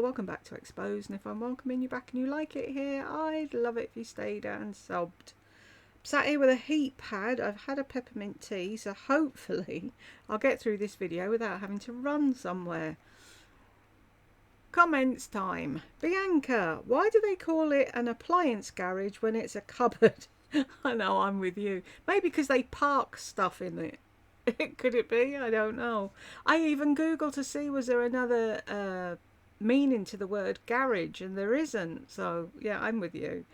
welcome back to Exposed. And if I'm welcoming you back and you like it here, I'd love it if you stayed and subbed. Sat here with a heat pad. I've had a peppermint tea, so hopefully I'll get through this video without having to run somewhere. Comments time. Bianca, why do they call it an appliance garage when it's a cupboard? I know, I'm with you. Maybe because they park stuff in it. Could it be? I don't know. I even Googled to see was there another meaning to the word garage, and there isn't. So yeah, I'm with you.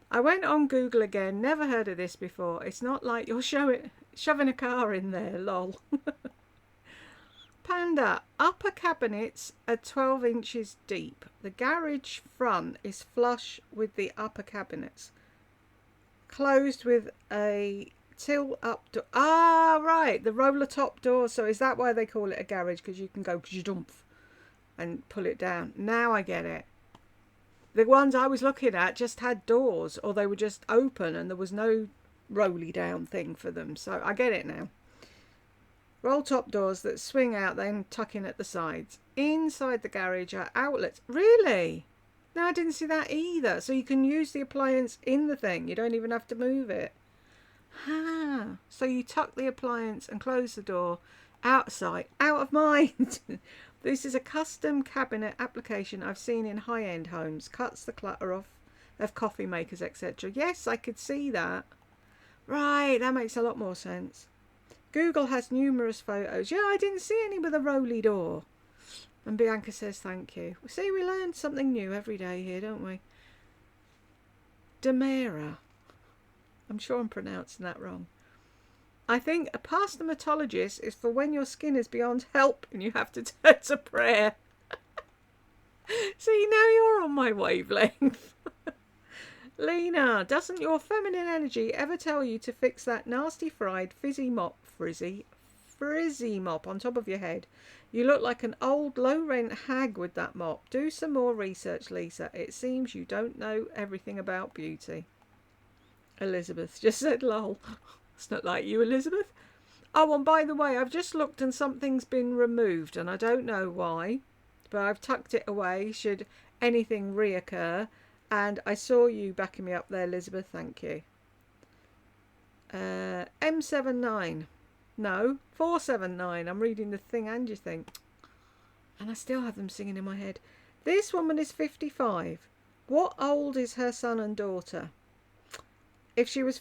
I went on Google again. Never heard of this before. It's not like you're shoving a car in there. Lol. Panda. Upper cabinets are 12 inches deep. The garage front is flush with the upper cabinets, closed with a tilt up door. Ah, right, the roller top door. So is that why they call it a garage? Because you can go and pull it down. Now I get it. The ones I was looking at just had doors, or they were just open and there was no rolly down thing for them. So I get it now. Roll top doors that swing out, then tuck in at the sides. Inside the garage are outlets. Really? No, I didn't see that either. So you can use the appliance in the thing. You don't even have to move it. Ah, so you tuck the appliance and close the door. Out of sight, out of mind. This is a custom cabinet application I've seen in high-end homes. Cuts the clutter off of coffee makers, etc. Yes, I could see that. Right, that makes a lot more sense. Google has numerous photos. Yeah, I didn't see any with a rolly door. And Bianca says thank you. See, we learn something new every day here, don't we? Demera. I'm sure I'm pronouncing that wrong. I think a past dermatologist is for when your skin is beyond help and you have to turn to prayer. See, now you're on my wavelength. Lena, doesn't your feminine energy ever tell you to fix that nasty fried frizzy mop on top of your head? You look like an old low-rent hag with that mop. Do some more research, Lisa. It seems you don't know everything about beauty. Elizabeth just said lol. It's not like you, Elizabeth. Oh, and by the way, I've just looked and something's been removed and I don't know why, but I've tucked it away should anything reoccur. And I saw you backing me up there, Elizabeth. Thank you. M79. No, 479. I'm reading the thing and you think. And I still have them singing in my head. This woman is 55. What old is her son and daughter? If she's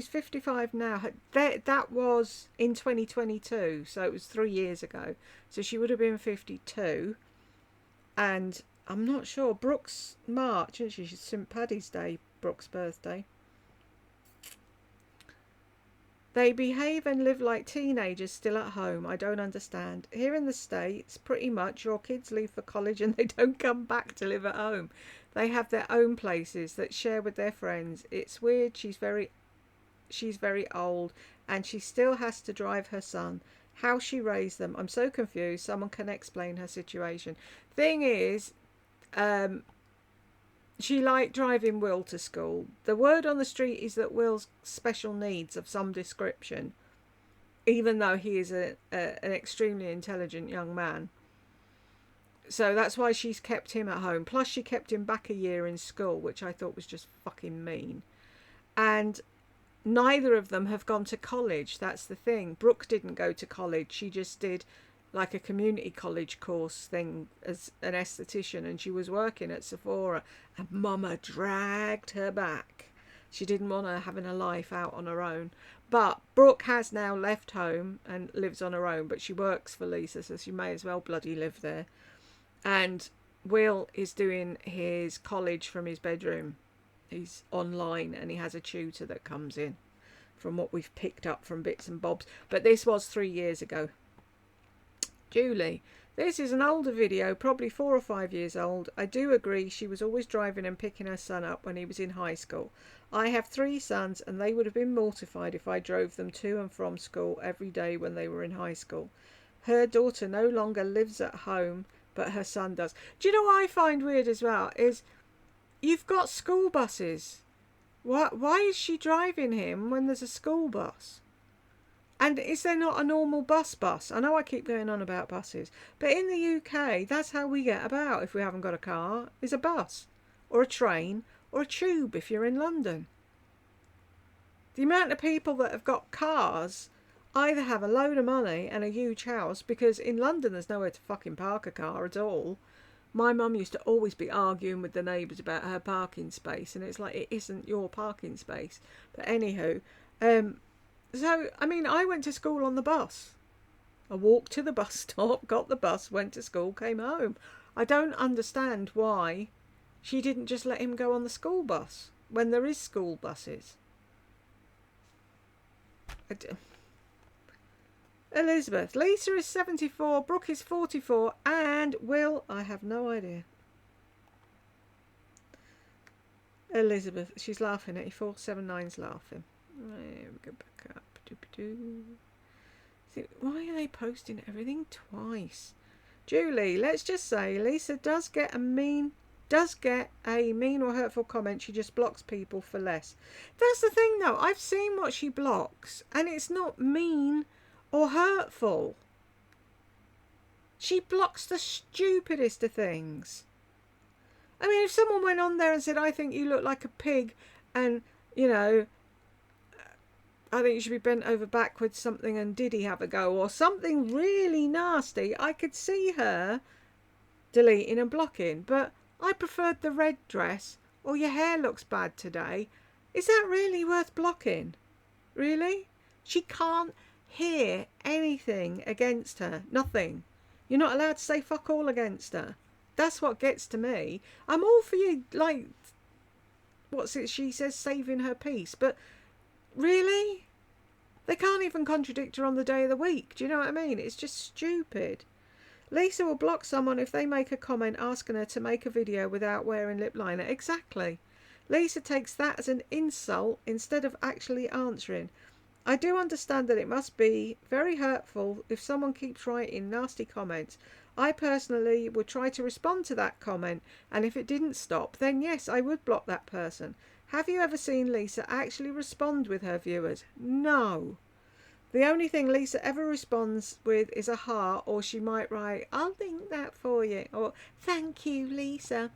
55 now. That was in 2022. So it was 3 years ago. So she would have been 52. And I'm not sure. Brooke's March, isn't she? She's St. Paddy's Day, Brooke's birthday. They behave and live like teenagers still at home. I don't understand. Here in the States, pretty much your kids leave for college and they don't come back to live at home. They have their own places that share with their friends. It's weird. She's very old and she still has to drive her son. How she raised them. I'm so confused. Someone can explain her situation. Thing is, she liked driving Will to school. The word on the street is that Will's special needs of some description, even though he is an extremely intelligent young man. So that's why she's kept him at home. Plus she kept him back a year in school, which I thought was just fucking mean. And neither of them have gone to college. That's the thing. Brooke didn't go to college. She just did like a community college course thing as an esthetician, and she was working at Sephora, and Mama dragged her back. She didn't want her having a life out on her own. But Brooke has now left home and lives on her own, but she works for Lisa, so she may as well bloody live there. And Will is doing his college from his bedroom. He's online and he has a tutor that comes in, from what we've picked up from bits and bobs. But this was 3 years ago. Julie, this is an older video, probably 4 or 5 years old. I do agree she was always driving and picking her son up when he was in high school. I have 3 sons and they would have been mortified if I drove them to and from school every day when they were in high school. Her daughter no longer lives at home, but her son does. Do you know what I find weird as well is you've got school buses. Why is she driving him when there's a school bus? And is there not a normal bus? I know I keep going on about buses, but in the UK, that's how we get about if we haven't got a car, is a bus, or a train, or a tube if you're in London. The amount of people that have got cars either have a load of money and a huge house, because in London there's nowhere to fucking park a car at all. My mum used to always be arguing with the neighbours about her parking space, and it's like, it isn't your parking space. But anywho, so, I mean, I went to school on the bus. I walked to the bus stop, got the bus, went to school, came home. I don't understand why she didn't just let him go on the school bus when there is school buses. Elizabeth, Lisa is 74, Brooke is 44, and Will, I have no idea. Elizabeth, she's laughing at you. 479's laughing. Right, we go back up. See, why are they posting everything twice? Julie, let's just say Lisa does get a mean or hurtful comment. She just blocks people for less. That's the thing though. I've seen what she blocks, and it's not mean or hurtful. She blocks the stupidest of things. I mean, if someone went on there and said, I think you look like a pig, and, you know, I think you should be bent over backwards, something, and did he have a go, or something really nasty, I could see her deleting and blocking. But I preferred the red dress, or your hair looks bad today. Is that really worth blocking? Really? She can't hear anything against her. Nothing. You're not allowed to say fuck all against her. That's what gets to me. I'm all for you, like, what's it she says, saving her peace. But really? They can't even contradict her on the day of the week. Do you know what I mean? It's just stupid. Lisa will block someone if they make a comment asking her to make a video without wearing lip liner. Exactly. Lisa takes that as an insult instead of actually answering. I do understand that it must be very hurtful if someone keeps writing nasty comments. I personally would try to respond to that comment, and if it didn't stop, then yes, I would block that person. Have you ever seen Lisa actually respond with her viewers? No. The only thing Lisa ever responds with is a heart, or she might write, I'll link that for you, or thank you, Lisa.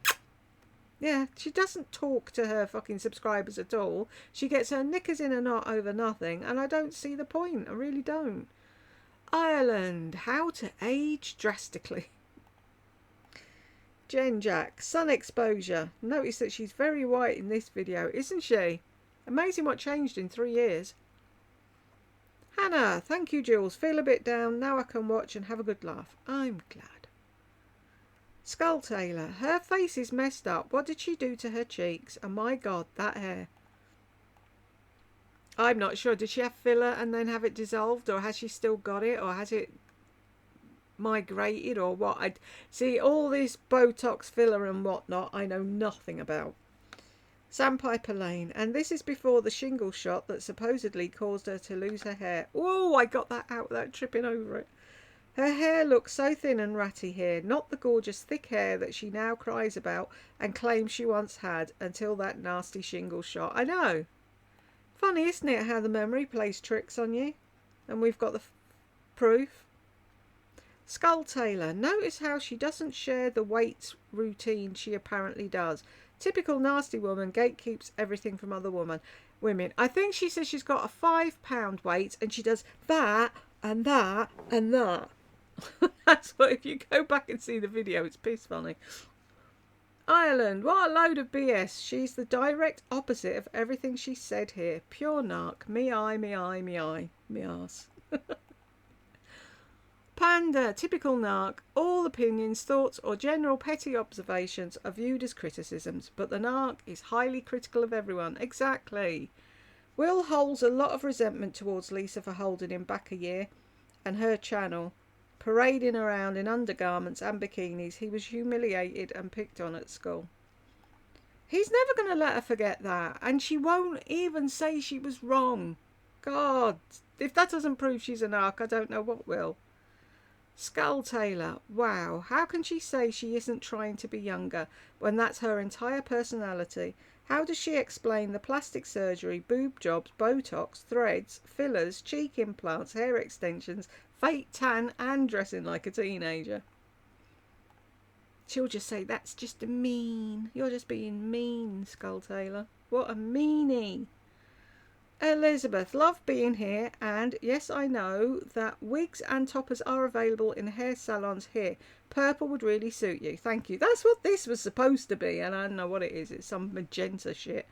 Yeah, she doesn't talk to her fucking subscribers at all. She gets her knickers in a knot over nothing, and I don't see the point. I really don't. Ireland, how to age drastically. Jen Jack, sun exposure. Notice that she's very white in this video, isn't she? Amazing what changed in 3 years. Hannah, thank you, Jules. Feel a bit down. Now I can watch and have a good laugh. I'm glad. Skull Taylor, her face is messed up. What did she do to her cheeks? And my God, that hair. I'm not sure. Did she have filler and then have it dissolved, or has she still got it, or has it migrated, or what? I see all this Botox filler and whatnot. I know nothing about. Sandpiper Lane, and this is before the shingle shot that supposedly caused her to lose her hair. Oh, I got that out without tripping over it. Her hair looks so thin and ratty here, not the gorgeous thick hair that she now cries about and claims she once had until that nasty shingle shot. I know. Funny, isn't it, how the memory plays tricks on you? And we've got the proof. Skull Taylor, notice how she doesn't share the weights routine she apparently does. Typical nasty woman, gatekeeps everything from other women. I think she says she's got a 5-pound weight and she does that and that and that. That's what, if you go back and see the video, it's piss funny. Ireland, what a load of BS. She's the direct opposite of everything she said here. Pure narc. Me eye, me eye, me eye. Me arse. Panda, typical narc. All opinions, thoughts or general petty observations are viewed as criticisms, but the narc is highly critical of everyone. Exactly. Will holds a lot of resentment towards Lisa for holding him back a year and her channel. Parading around in undergarments and bikinis, he was humiliated and picked on at school. He's never going to let her forget that, and she won't even say she was wrong. God, if that doesn't prove she's a narc, I don't know what will. Skull Taylor, wow, how can she say she isn't trying to be younger when that's her entire personality? How does she explain the plastic surgery, boob jobs, Botox, threads, fillers, cheek implants, hair extensions, fake tan, and dressing like a teenager? She'll just say, that's just a mean. You're just being mean, Skull Taylor. What a meanie. Elizabeth, love being here, and yes, I know that wigs and toppers are available in hair salons here. Purple would really suit you. Thank you. That's what this was supposed to be, and I don't know what it is. It's some magenta shit.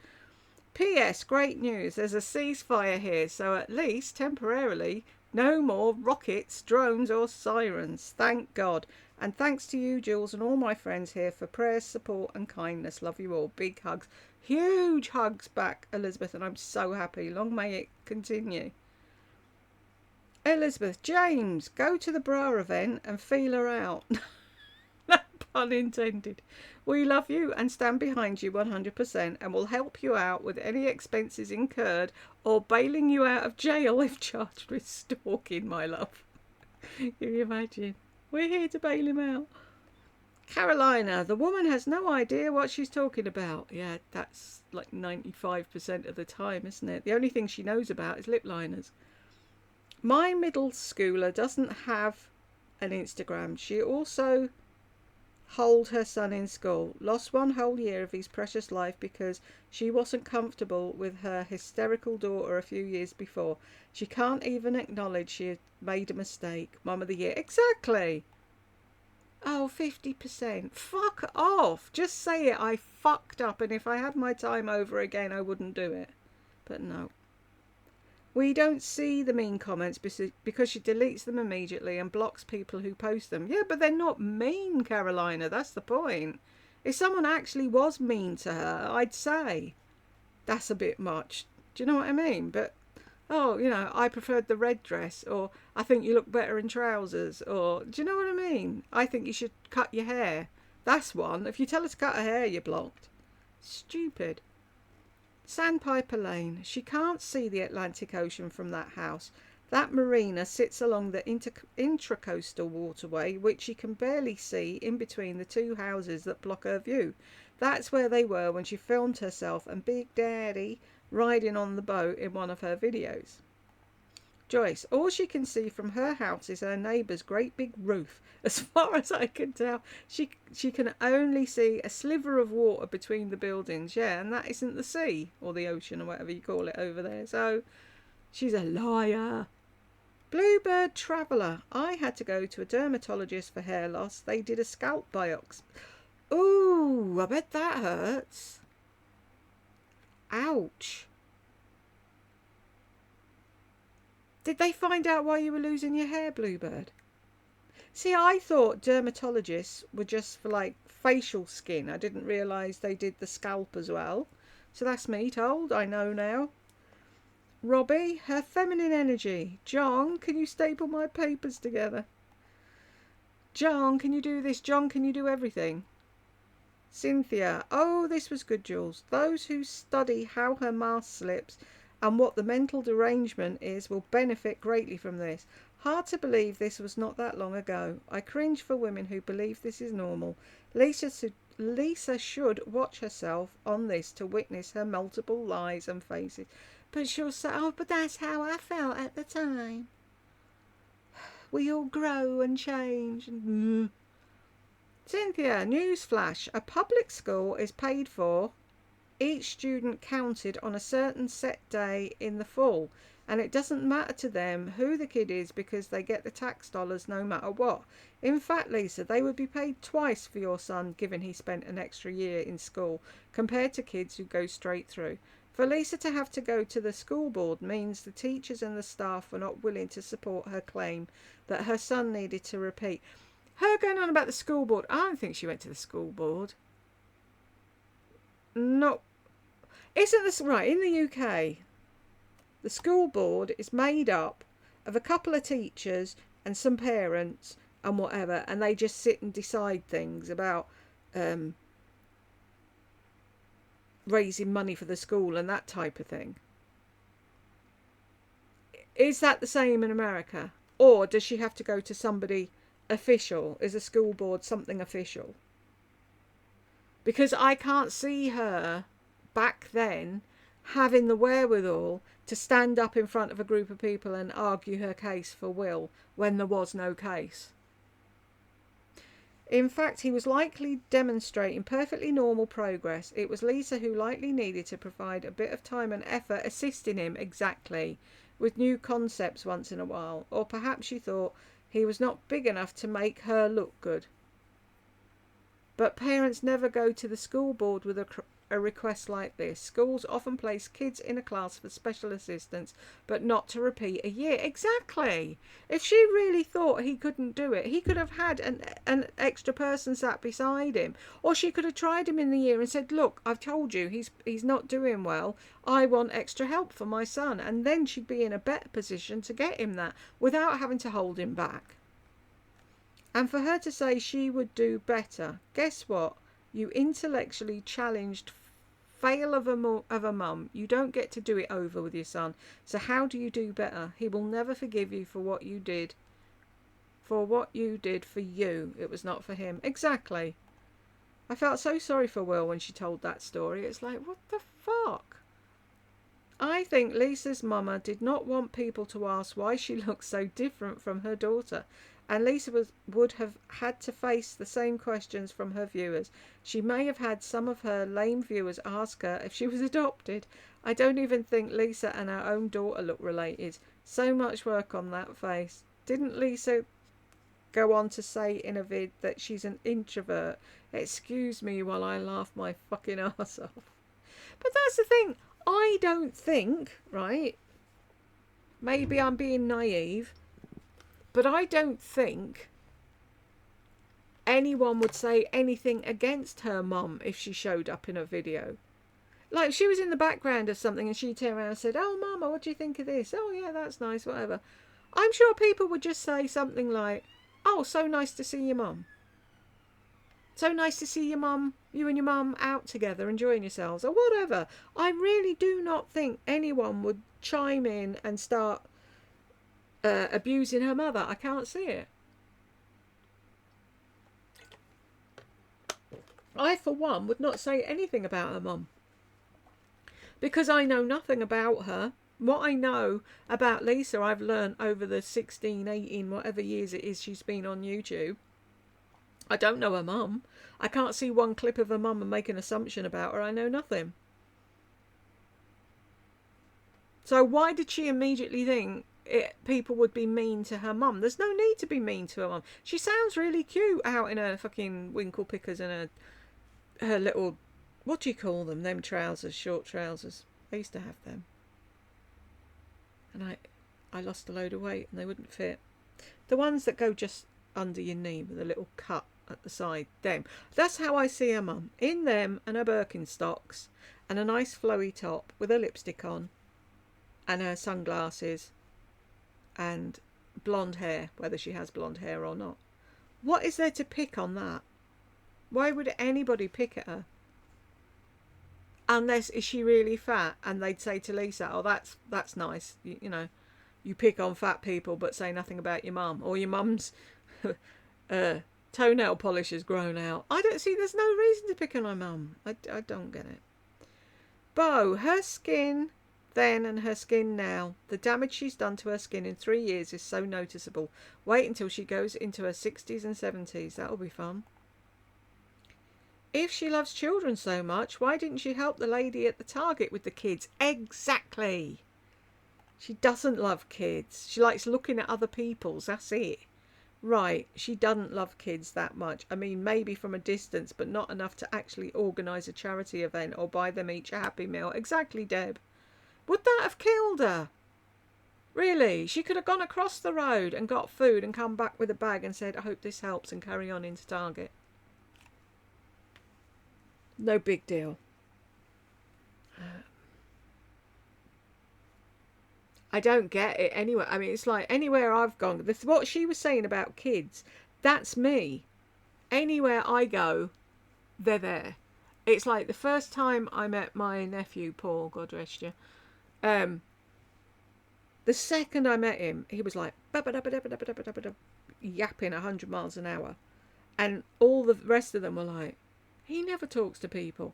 P.S. Great news. There's a ceasefire here, so at least temporarily, no more rockets, drones, or sirens. Thank God. And thanks to you, Jules, and all my friends here for prayers, support, and kindness. Love you all. Big hugs. Huge hugs back, Elizabeth, and I'm so happy. Long may it continue. Elizabeth, James, go to the bra event and feel her out. No pun intended. We love you and stand behind you 100% and will help you out with any expenses incurred or bailing you out of jail if charged with stalking, my love. Can you imagine? We're here to bail him out. Carolina, the woman has no idea what she's talking about. Yeah, that's like 95% of the time, isn't it? The only thing she knows about is lip liners. My middle schooler doesn't have an Instagram. She also holed her son in school. Lost one whole year of his precious life because she wasn't comfortable with her hysterical daughter a few years before. She can't even acknowledge she had made a mistake. Mum of the year. Exactly. Oh, 50%. Fuck off. Just say it. I fucked up, and if I had my time over again, I wouldn't do it. But no. We don't see the mean comments because she deletes them immediately and blocks people who post them. Yeah, but they're not mean, Carolina. That's the point. If someone actually was mean to her, I'd say that's a bit much. Do you know what I mean? But, oh, you know, I preferred the red dress, or I think you look better in trousers, or do you know what I mean? I think you should cut your hair. That's one. If you tell her to cut her hair, you're blocked. Stupid. Sandpiper Lane. She can't see the Atlantic Ocean from that house. That marina sits along the intracoastal waterway, which she can barely see in between the two houses that block her view. That's where they were when she filmed herself and Big Daddy riding on the boat in one of her videos. Joyce, all she can see from her house is her neighbour's great big roof. As far as I can tell, she can only see a sliver of water between the buildings, yeah, and that isn't the sea, or the ocean, or whatever you call it over there, so she's a liar. Bluebird Traveller, I had to go to a dermatologist for hair loss. They did a scalp biopsy. Ooh, I bet that hurts. Ouch. Did they find out why you were losing your hair, Bluebird? See, I thought dermatologists were just for like facial skin. I didn't realise they did the scalp as well. So that's me told. I know now. Robbie, her feminine energy. John, can you staple my papers together? John, can you do this? John, can you do everything? Cynthia, oh, this was good, Jules. Those who study how her mask slips and what the mental derangement is will benefit greatly from this. Hard to believe this was not that long ago. I cringe for women who believe this is normal. Lisa should watch herself on this to witness her multiple lies and faces. But she'll say, oh, but that's how I felt at the time. We all grow and change. Cynthia, newsflash. A public school is paid for, each student counted on a certain set day in the fall, and it doesn't matter to them who the kid is because they get the tax dollars no matter what. In fact, Lisa, they would be paid twice for your son given he spent an extra year in school compared to kids who go straight through. For Lisa to have to go to the school board means the teachers and the staff were not willing to support her claim that her son needed to repeat. Her going on about the school board, I don't think she went to the school board. No. Isn't this right? In the UK, the school board is made up of a couple of teachers and some parents and whatever, and they just sit and decide things about raising money for the school and that type of thing. Is that the same in America? Or does she have to go to somebody official? Is a school board something official? Because I can't see her back then having the wherewithal to stand up in front of a group of people and argue her case for Will when there was no case. In fact, he was likely demonstrating perfectly normal progress. It was Lisa who likely needed to provide a bit of time and effort assisting him exactly with new concepts once in a while, or perhaps she thought he was not big enough to make her look good. But parents never go to the school board with a request like this. Schools often place kids in a class for special assistance, but not to repeat a year. Exactly. If she really thought he couldn't do it, he could have had an extra person sat beside him. Or she could have tried him in the year and said, look, I've told you he's not doing well. I want extra help for my son. And then she'd be in a better position to get him that without having to hold him back. And for her to say she would do better, guess what? You intellectually challenged fail of a mum. You don't get to do it over with your son. So how do you do better? He will never forgive you for what you did. For what you did for you. It was not for him. Exactly. I felt so sorry for Will when she told that story. It's like, what the fuck? I think Lisa's mama did not want people to ask why she looked so different from her daughter. And Lisa would have had to face the same questions from her viewers. She may have had some of her lame viewers ask her if she was adopted. I don't even think Lisa and her own daughter look related. So much work on that face. Didn't Lisa go on to say in a vid that she's an introvert? Excuse me while I laugh my fucking arse off. But that's the thing. I don't think, right? Maybe I'm being naive. But I don't think anyone would say anything against her mum if she showed up in a video. Like, if she was in the background of something and she turned around and said, oh, mama, what do you think of this? Oh, yeah, that's nice, whatever. I'm sure people would just say something like, oh, so nice to see your mum. So nice to see your mum, you and your mum out together enjoying yourselves, or whatever. I really do not think anyone would chime in and start abusing her mother. I can't see it. I, for one, would not say anything about her mum. Because I know nothing about her. What I know about Lisa, I've learned over the 16, 18, whatever years it is she's been on YouTube. I don't know her mum. I can't see one clip of her mum and make an assumption about her. I know nothing. So why did she immediately think people would be mean to her mum? There's no need to be mean to her mum. She sounds really cute out in her fucking winkle pickers and her little, what do you call them? Them trousers, short trousers. I used to have them. And I lost a load of weight and they wouldn't fit. The ones that go just under your knee with a little cut at the side, them. That's how I see her mum. In them and her Birkenstocks and a nice flowy top with her lipstick on and her sunglasses and blonde hair, whether she has blonde hair or not. What is there to pick on that? Why would anybody pick at her? Unless, is she really fat? And they'd say to Lisa, oh, that's nice. You know, you pick on fat people but say nothing about your mum. Or your mum's toenail polish has grown out. I don't see, there's no reason to pick on my mum. I don't get it. Bo, her skin then and her skin now. The damage she's done to her skin in 3 years is so noticeable. Wait until she goes into her 60s and 70s. That'll be fun. If she loves children so much, why didn't she help the lady at the Target with the kids? Exactly. She doesn't love kids. She likes looking at other people's. That's it. Right. She doesn't love kids that much. I mean, maybe from a distance, but not enough to actually organise a charity event or buy them each a Happy Meal. Exactly, Deb. Would that have killed her? Really? She could have gone across the road and got food and come back with a bag and said, I hope this helps, and carry on into Target. No big deal. I don't get it anyway. I mean, it's like anywhere I've gone, what she was saying about kids, that's me. Anywhere I go, they're there. It's like the first time I met my nephew, Paul, God rest you. The second I met him, he was like, yapping 100 miles an hour. And all the rest of them were like, he never talks to people.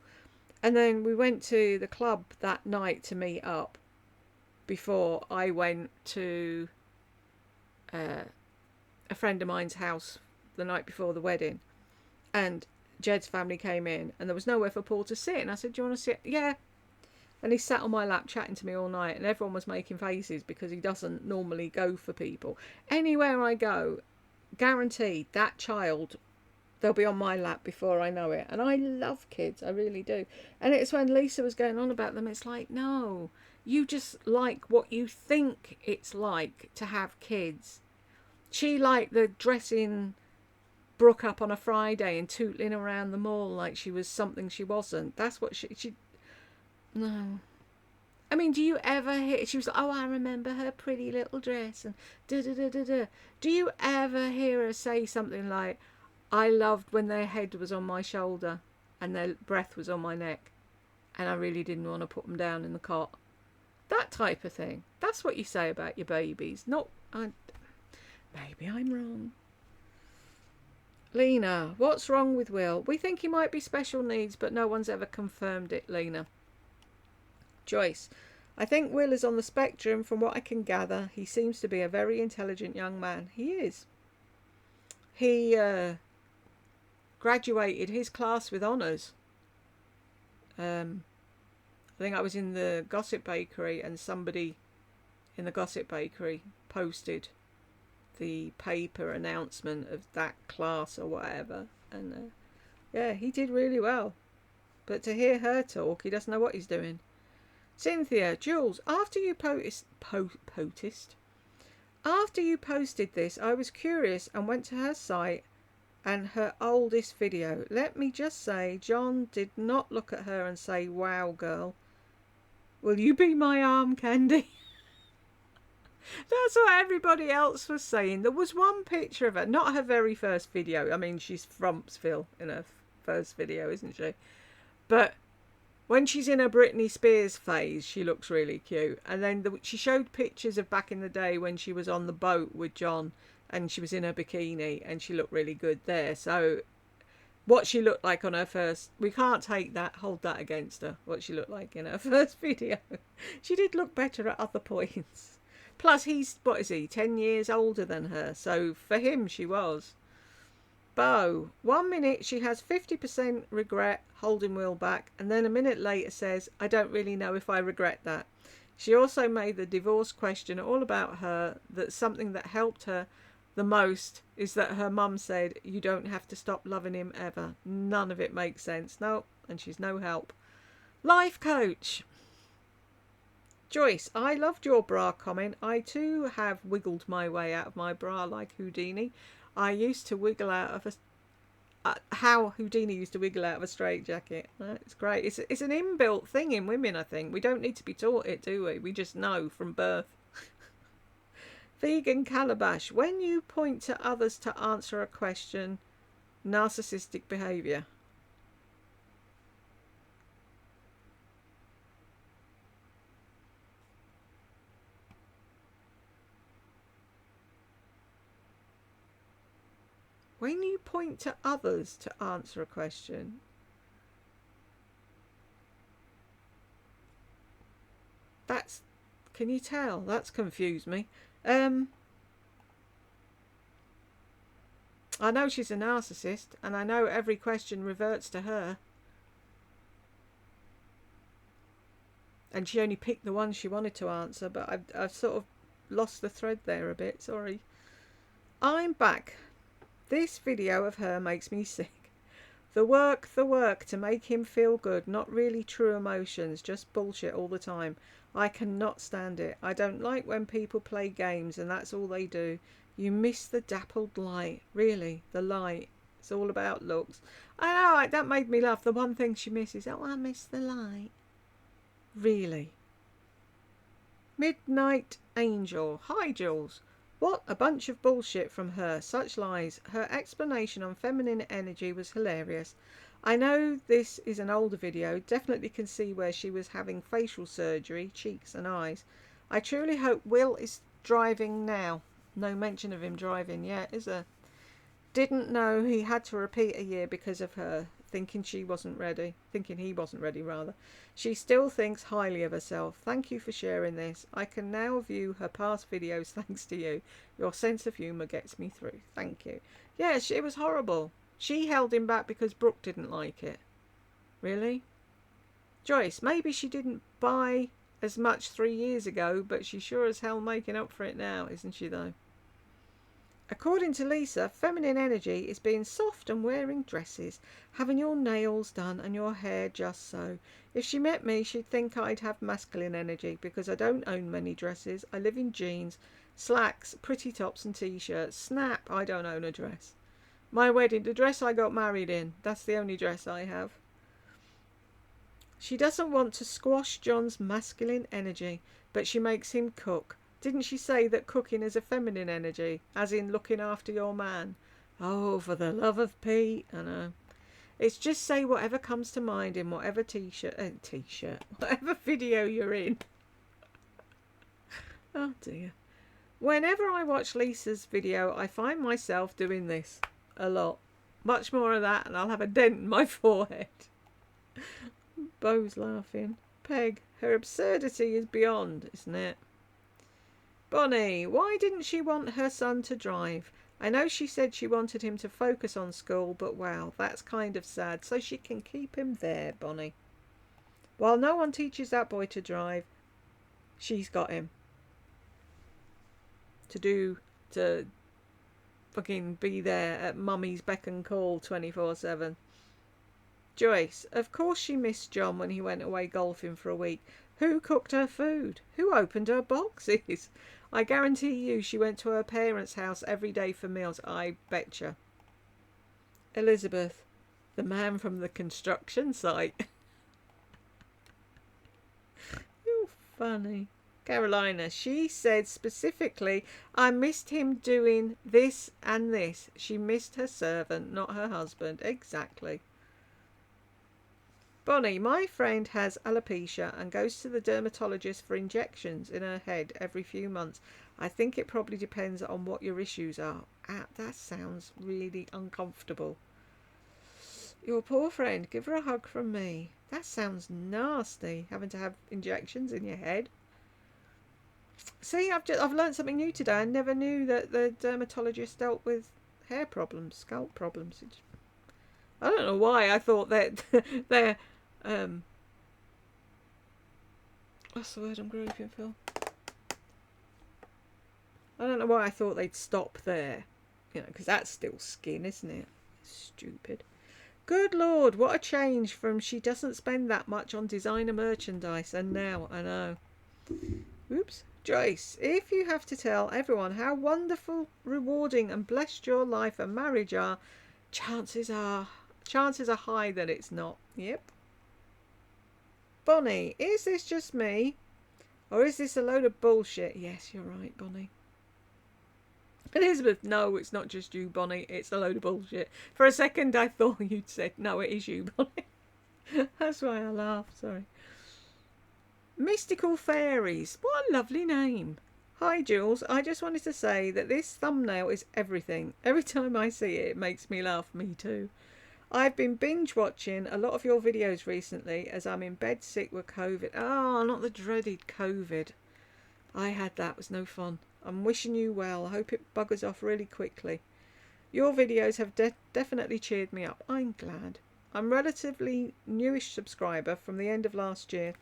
And then we went to the club that night to meet up before I went to a friend of mine's house the night before the wedding. And Jed's family came in and there was nowhere for Paul to sit. And I said, do you want to sit? Yeah. And he sat on my lap chatting to me all night, and everyone was making faces because he doesn't normally go for people. Anywhere I go, guaranteed that child, they'll be on my lap before I know it. And I love kids, I really do. And it's when Lisa was going on about them, it's like, no, you just like what you think it's like to have kids. She liked the dressing Brooke up on a Friday and tootling around the mall like she was something she wasn't. That's what she no. I mean, do you ever hear... She was like, oh, I remember her pretty little dress and da-da-da-da-da. Do you ever hear her say something like, I loved when their head was on my shoulder and their breath was on my neck and I really didn't want to put them down in the cot? That type of thing. That's what you say about your babies. Not... maybe I'm wrong. Lena, what's wrong with Will? We think he might be special needs, but no one's ever confirmed it, Lena. Joyce, I think Will is on the spectrum from what I can gather. He seems to be a very intelligent young man. He is. He graduated his class with honours. I think I was in the Gossip Bakery and somebody in the Gossip Bakery posted the paper announcement of that class or whatever. And yeah, he did really well. But to hear her talk, he doesn't know what he's doing. Cynthia, Jules, after you posted this, I was curious and went to her site and her oldest video. Let me just say, John did not look at her and say, wow, girl, will you be my arm candy? That's what everybody else was saying. There was one picture of her, not her very first video. I mean, she's Frumpsville in her first video, isn't she? But when she's in her Britney Spears phase, she looks really cute. And then she showed pictures of back in the day when she was on the boat with John and she was in her bikini and she looked really good there. So what she looked like on her first, we can't hold that against her, what she looked like in her first video. She did look better at other points. Plus he's, 10 years older than her. So for him, she was. Bo, 1 minute she has 50% regret holding Will back, and then a minute later says, I don't really know if I regret that. She also made the divorce question all about her, that something that helped her the most is that her mum said, you don't have to stop loving him ever. None of it makes sense. No, and she's no help. Life coach. Joyce, I loved your bra comment. I too have wiggled my way out of my bra like Houdini. I used to wiggle out of how Houdini used to wiggle out of a straitjacket. It's great. It's an inbuilt thing in women, I think. We don't need to be taught it, do we? We just know from birth. Vegan Calabash. When you point to others to answer a question, narcissistic behaviour. When you point to others to answer a question, can you tell? That's confused me. I know she's a narcissist, and I know every question reverts to her. And she only picked the one she wanted to answer, but I've sort of lost the thread there a bit, sorry. I'm back. This video of her makes me sick. The work to make him feel good, not really true emotions, just bullshit all the time. I cannot stand it. I don't like when people play games and that's all they do. You miss the dappled light. Really, the light. It's all about looks. I know, that made me laugh. The one thing she misses, oh, I miss the light. Really. Midnight Angel. Hi, Jules. What a bunch of bullshit from her. Such lies. Her explanation on feminine energy was hilarious. I know this is an older video. Definitely can see where she was having facial surgery, cheeks and eyes. I truly hope Will is driving now. No mention of him driving yet, is there? Didn't know he had to repeat a year because of her, thinking he wasn't ready, rather. She still thinks highly of herself. Thank you for sharing this. I can now view her past videos thanks to you. Your sense of humour gets me through. Thank you. Yes, it was horrible. She held him back because Brooke didn't like it. Really? Joyce, maybe she didn't buy as much 3 years ago, but she's sure as hell making up for it now, isn't she though? According to Lisa, feminine energy is being soft and wearing dresses, having your nails done and your hair just so. If she met me, she'd think I'd have masculine energy because I don't own many dresses. I live in jeans, slacks, pretty tops and t-shirts. Snap, I don't own a dress. My wedding, the dress I got married in, that's the only dress I have. She doesn't want to squash John's masculine energy, but she makes him cook. Didn't she say that cooking is a feminine energy, as in looking after your man? Oh, for the love of Pete, I know. It's just say whatever comes to mind in whatever whatever video you're in. Oh dear. Whenever I watch Lisa's video, I find myself doing this a lot. Much more of that and I'll have a dent in my forehead. Bo's laughing. Peg, her absurdity is beyond, isn't it? Bonnie, why didn't she want her son to drive? I know she said she wanted him to focus on school, but wow, that's kind of sad. So she can keep him there, Bonnie. While no one teaches that boy to drive, she's got him. To fucking be there at mummy's beck and call 24/7. Joyce, of course she missed John when he went away golfing for a week. Who cooked her food? Who opened her boxes? I guarantee you she went to her parents' house every day for meals. I betcha. Elizabeth, the man from the construction site. You're funny. Carolina, she said specifically, I missed him doing this and this. She missed her servant, not her husband. Exactly. Bonnie, my friend has alopecia and goes to the dermatologist for injections in her head every few months. I think it probably depends on what your issues are. Ah, that sounds really uncomfortable. Your poor friend, give her a hug from me. That sounds nasty, having to have injections in your head. See, I've learned something new today. I never knew that the dermatologist dealt with hair problems, scalp problems. I don't know why I thought that they're what's the word I'm groping for? I don't know why I thought they'd stop there. You know, because that's still skin, isn't it? Stupid. Good Lord, what a change from she doesn't spend that much on designer merchandise and now, I know. Oops. Joyce, if you have to tell everyone how wonderful, rewarding and blessed your life and marriage are, chances are high that it's not. Yep. Bonnie, is this just me? Or is this a load of bullshit? Yes, you're right, Bonnie. Elizabeth, no, it's not just you, Bonnie. It's a load of bullshit. For a second, I thought you'd said, no, it is you, Bonnie. That's why I laughed, sorry. Mystical Fairies. What a lovely name. Hi, Jules. I just wanted to say that this thumbnail is everything. Every time I see it, it makes me laugh. Me too. I've been binge watching a lot of your videos recently as I'm in bed sick with COVID. Oh, not the dreaded COVID. I had that. It was no fun. I'm wishing you well. I hope it buggers off really quickly. Your videos have definitely cheered me up. I'm glad. I'm a relatively newish subscriber from the end of last year,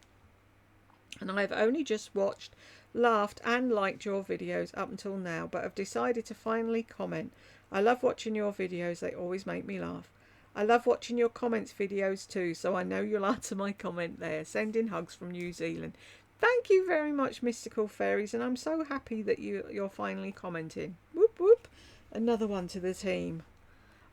and I've only just watched, laughed and liked your videos up until now, but have decided to finally comment. I love watching your videos. They always make me laugh. I love watching your comments videos too, so I know you'll answer my comment there. Sending hugs from New Zealand. Thank you very much, Mystical Fairies, and I'm so happy that you're finally commenting. Whoop whoop. Another one to the team.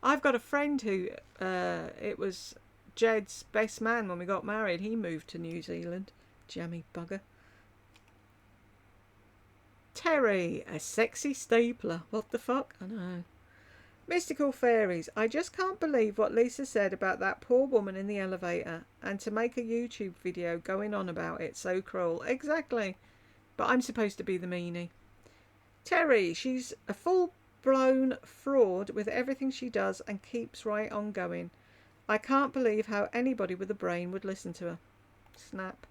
I've got a friend who, it was Jed's best man when we got married. He moved to New Zealand. Jammy bugger. Terry, a sexy stapler. What the fuck? I know. Mystical Fairies, I just can't believe what Lisa said about that poor woman in the elevator, and to make a YouTube video going on about it. So cruel. Exactly. But I'm supposed to be the meanie. Terry, she's a full-blown fraud with everything she does and keeps right on going. I can't believe how anybody with a brain would listen to her. Snap.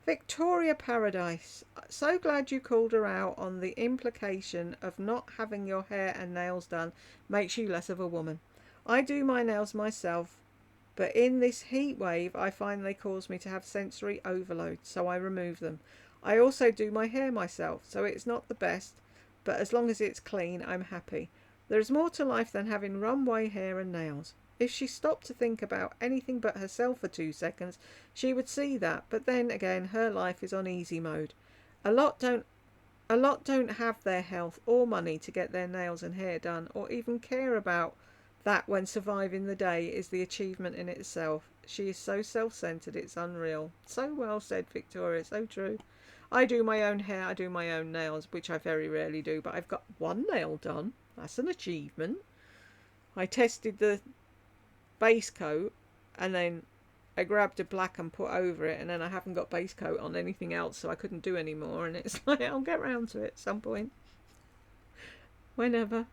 Victoria Paradise. So glad you called her out on the implication of not having your hair and nails done makes you less of a woman. I do my nails myself, but in this heat wave I find they cause me to have sensory overload, so I remove them. I also do my hair myself, so it's not the best, but as long as it's clean, I'm happy. There is more to life than having runway hair and nails. If she stopped to think about anything but herself for 2 seconds, she would see that, but then again, her life is on easy mode. A lot don't have their health or money to get their nails and hair done, or even care about that when surviving the day is the achievement in itself. She is so self-centered, it's unreal. So well said, Victoria, so true. I do my own hair, I do my own nails, which I very rarely do, but I've got one nail done. That's an achievement. I tested the base coat and then I grabbed a black and put over it, and then I haven't got base coat on anything else, so I couldn't do any more, and it's like I'll get round to it at some point. Whenever.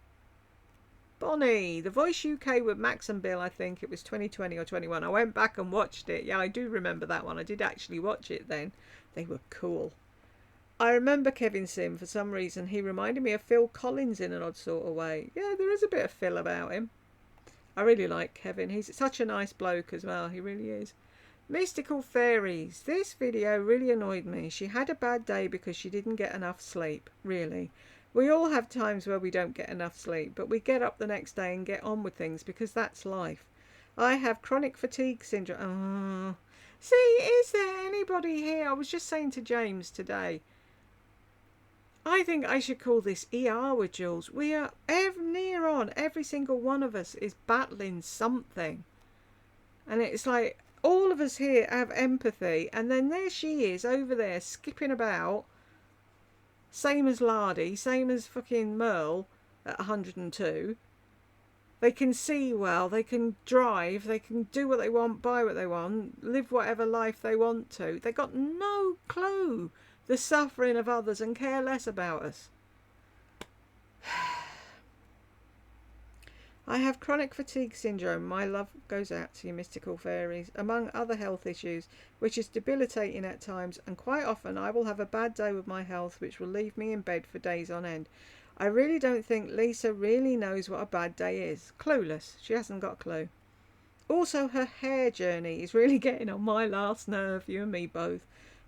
Bonnie, The Voice UK with Max and Bill, I think it was 2020 or 21. I went back and watched it. Yeah, I do remember that one. I did actually watch it then. They were cool. I remember Kevin Sim for some reason. He reminded me of Phil Collins in an odd sort of way. Yeah, there is a bit of Phil about him. I really like Kevin. He's such a nice bloke as well. He really is. Mystical Fairies. This video really annoyed me. She had a bad day because she didn't get enough sleep. Really. We all have times where we don't get enough sleep, but we get up the next day and get on with things because that's life. I have chronic fatigue syndrome. See, is there anybody here? I was just saying to James today, I think I should call this ER with Jules. We are near on. Every single one of us is battling something. And it's like all of us here have empathy. And then there she is over there skipping about. Same as Lardy. Same as fucking Merle at 102. They can see well. They can drive. They can do what they want, buy what they want, live whatever life they want to. They got no clue the suffering of others and care less about us. I have chronic fatigue syndrome. My love goes out to you, Mystical Fairies, among other health issues, which is debilitating at times, and quite often I will have a bad day with my health, which will leave me in bed for days on end. I really don't think Lisa really knows what a bad day is. Clueless. She hasn't got a clue. Also, her hair journey is really getting on my last nerve, you and me both.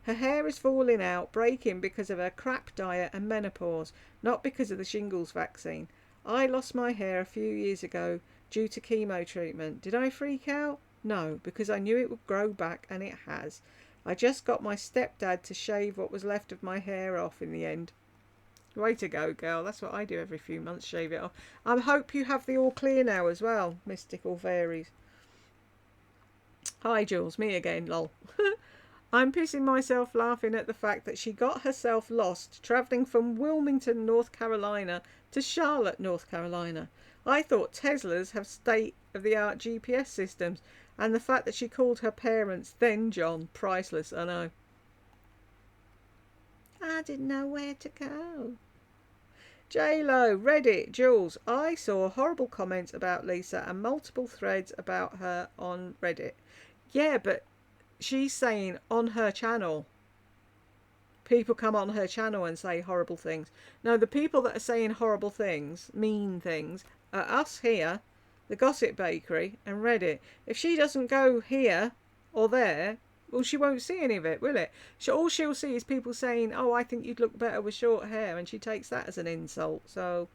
Her hair is falling out, breaking because of her crap diet and menopause, not because of the shingles vaccine. I lost my hair a few years ago due to chemo treatment. Did I freak out? No, because I knew it would grow back, and it has. I just got my stepdad to shave what was left of my hair off in the end. Way to go, girl. That's what I do every few months, shave it off. I hope you have the all clear now as well, Mystical Fairies. Hi, Jules. Me again, lol. I'm pissing myself laughing at the fact that she got herself lost travelling from Wilmington, North Carolina to Charlotte, North Carolina. I thought Teslas have state-of-the-art GPS systems, and the fact that she called her parents then John, priceless, I know. I didn't know where to go. J-Lo, Reddit, Jules, I saw horrible comments about Lisa and multiple threads about her on Reddit. Yeah, but she's saying on her channel. People come on her channel and say horrible things. No, the people that are saying horrible things, mean things, are us here, the Gossip Bakery, and Reddit. If she doesn't go here or there, well, she won't see any of it, will it? All she'll see is people saying, oh, I think you'd look better with short hair, and she takes that as an insult. So,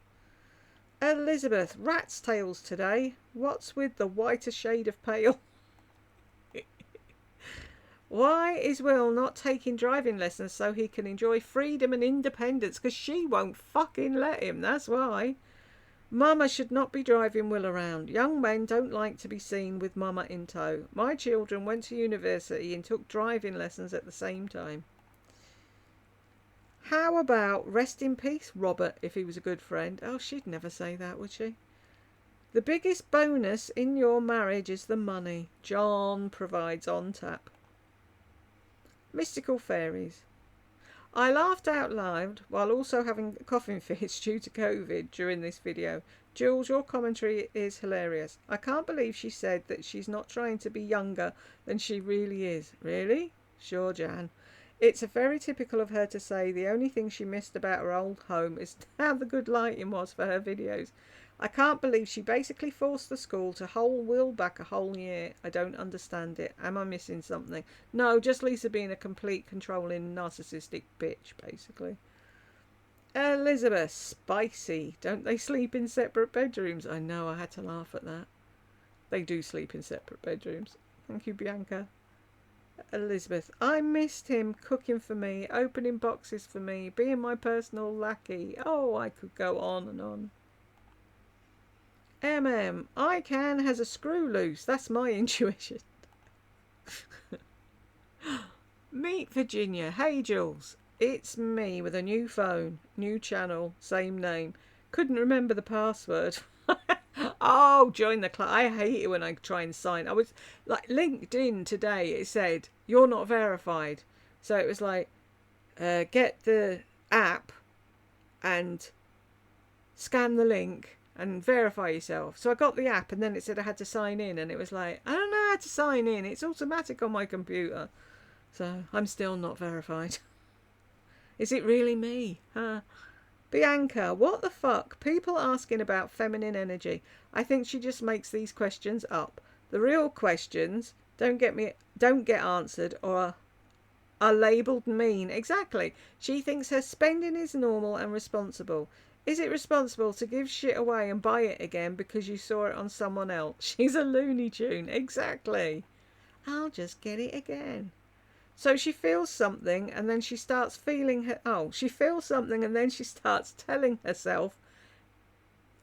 Elizabeth, rat's tails today. What's with the whiter shade of pale? Why is Will not taking driving lessons so he can enjoy freedom and independence? Because she won't fucking let him, that's why. Mama should not be driving Will around. Young men don't like to be seen with Mama in tow. My children went to university and took driving lessons at the same time. How about rest in peace, Robert, if he was a good friend? Oh, she'd never say that, would she? The biggest bonus in your marriage is the money. John provides on tap. Mystical Fairies. I laughed out loud while also having coughing fits due to COVID during this video. Jules, your commentary is hilarious. I can't believe she said that she's not trying to be younger than she really is. Really? Sure, Jan. It's very typical of her to say the only thing she missed about her old home is how the good lighting was for her videos. I can't believe she basically forced the school to hold Will back a whole year. I don't understand it. Am I missing something? No, just Lisa being a complete controlling narcissistic bitch, basically. Elizabeth, spicy. Don't they sleep in separate bedrooms? I know, I had to laugh at that. They do sleep in separate bedrooms. Thank you, Bianca. Elizabeth, I missed him cooking for me, opening boxes for me, being my personal lackey. Oh, I could go on and on. ICANN has a screw loose. That's my intuition. Meet Virginia. Hey, Jules. It's me with a new phone, new channel, same name. Couldn't remember the password. Oh, join the club. I hate it when I try and sign. I was like, LinkedIn today, it said, you're not verified. So it was like, get the app and scan the link and verify yourself. So I got the app and then it said I had to sign in, and it was like, I don't know how to sign in. It's automatic on my computer. So I'm still not verified. Is it really me? Huh? Bianca, what the fuck? People asking about feminine energy. I think she just makes these questions up. The real questions don't get answered or are labelled mean. Exactly. She thinks her spending is normal and responsible. Is it responsible to give shit away and buy it again because you saw it on someone else? She's a Looney Tune. Exactly. I'll just get it again. So she feels something and then she starts feeling she feels something and then she starts telling herself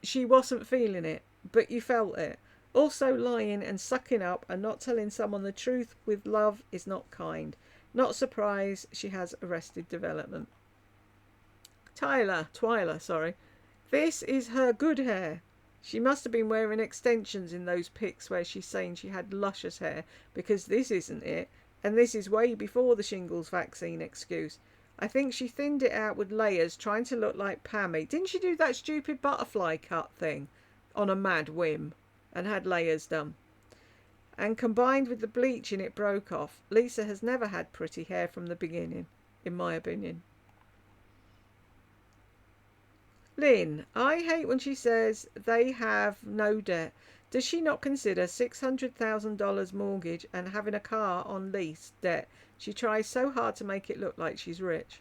she wasn't feeling it, but you felt it. Also, lying and sucking up and not telling someone the truth with love is not kind. Not surprised she has arrested development. Twyla, this is her good hair. She must have been wearing extensions in those pics where she's saying she had luscious hair, because this isn't it. And this is way before the shingles vaccine excuse. I think she thinned it out with layers, trying to look like Pammy. Didn't she do that stupid butterfly cut thing on a mad whim and had layers done? And combined with the bleaching, it broke off. Lisa has never had pretty hair from the beginning, in my opinion. Lynn, I hate when she says they have no debt. Does she not consider $600,000 mortgage and having a car on lease debt? She tries so hard to make it look like she's rich.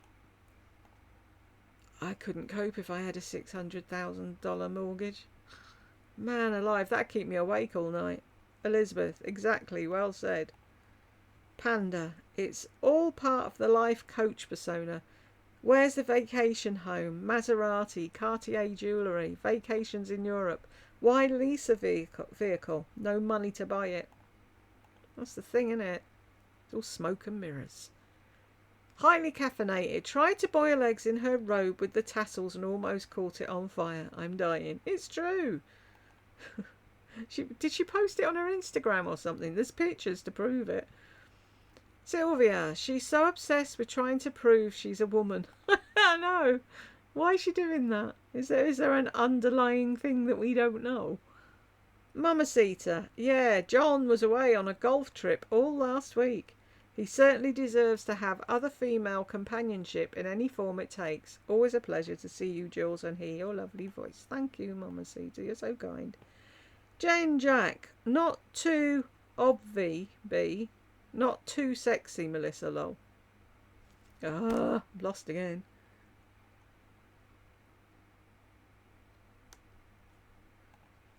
I couldn't cope if I had a $600,000 mortgage. Man alive, that'd keep me awake all night. Elizabeth, exactly, well said. Panda, it's all part of the life coach persona. Where's the vacation home? Maserati, Cartier jewellery, vacations in Europe. Why lease a vehicle? No money to buy it. That's the thing, isn't it? It's all smoke and mirrors. Highly caffeinated. Tried to boil eggs in her robe with the tassels and almost caught it on fire. I'm dying. It's true. Did she post it on her Instagram or something? There's pictures to prove it. Sylvia, she's so obsessed with trying to prove she's a woman. I know. Why is she doing that? Is there an underlying thing that we don't know? Mamacita, yeah, John was away on a golf trip all last week. He certainly deserves to have other female companionship in any form it takes. Always a pleasure to see you, Jules, and hear your lovely voice. Thank you, Mamacita, you're so kind. Jane Jack, not too obvi, not too sexy, Melissa lol. Lost again.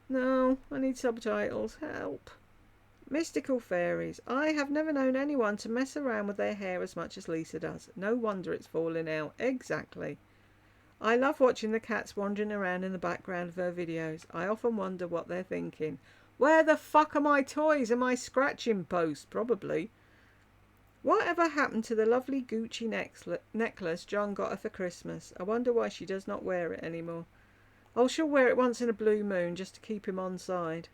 No, I need subtitles. Help. Mystical fairies. I have never known anyone to mess around with their hair as much as Lisa does. No wonder it's falling out. Exactly. I love watching the cats wandering around in the background of her videos. I often wonder what they're thinking. Where the fuck are my toys and my scratching post? Probably. Whatever happened to the lovely Gucci necklace John got her for Christmas? I wonder why she does not wear it anymore. Oh, she'll wear it once in a blue moon just to keep him on side.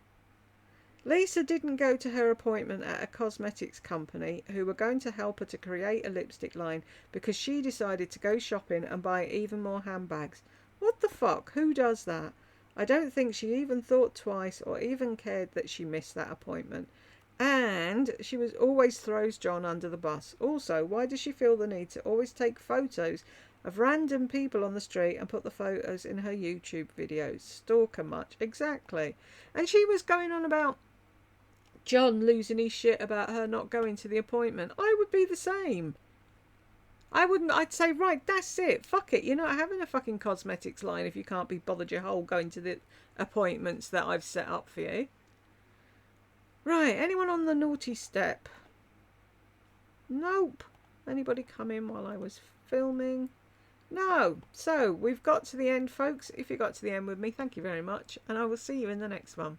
Lisa didn't go to her appointment at a cosmetics company who were going to help her to create a lipstick line because she decided to go shopping and buy even more handbags. What the fuck? Who does that? I don't think she even thought twice or even cared that she missed that appointment. And she was always throws John under the bus. Also, why does she feel the need to always take photos of random people on the street and put the photos in her YouTube videos? Stalker much? Exactly. And she was going on about John losing his shit about her not going to the appointment. I would be the same. I'd say, right, that's it. Fuck it. You're not having a fucking cosmetics line if you can't be bothered your whole going to the appointments that I've set up for you. Right, anyone on the naughty step? Nope. Anybody come in while I was filming? No. So, we've got to the end, folks. If you got to the end with me, thank you very much. And I will see you in the next one.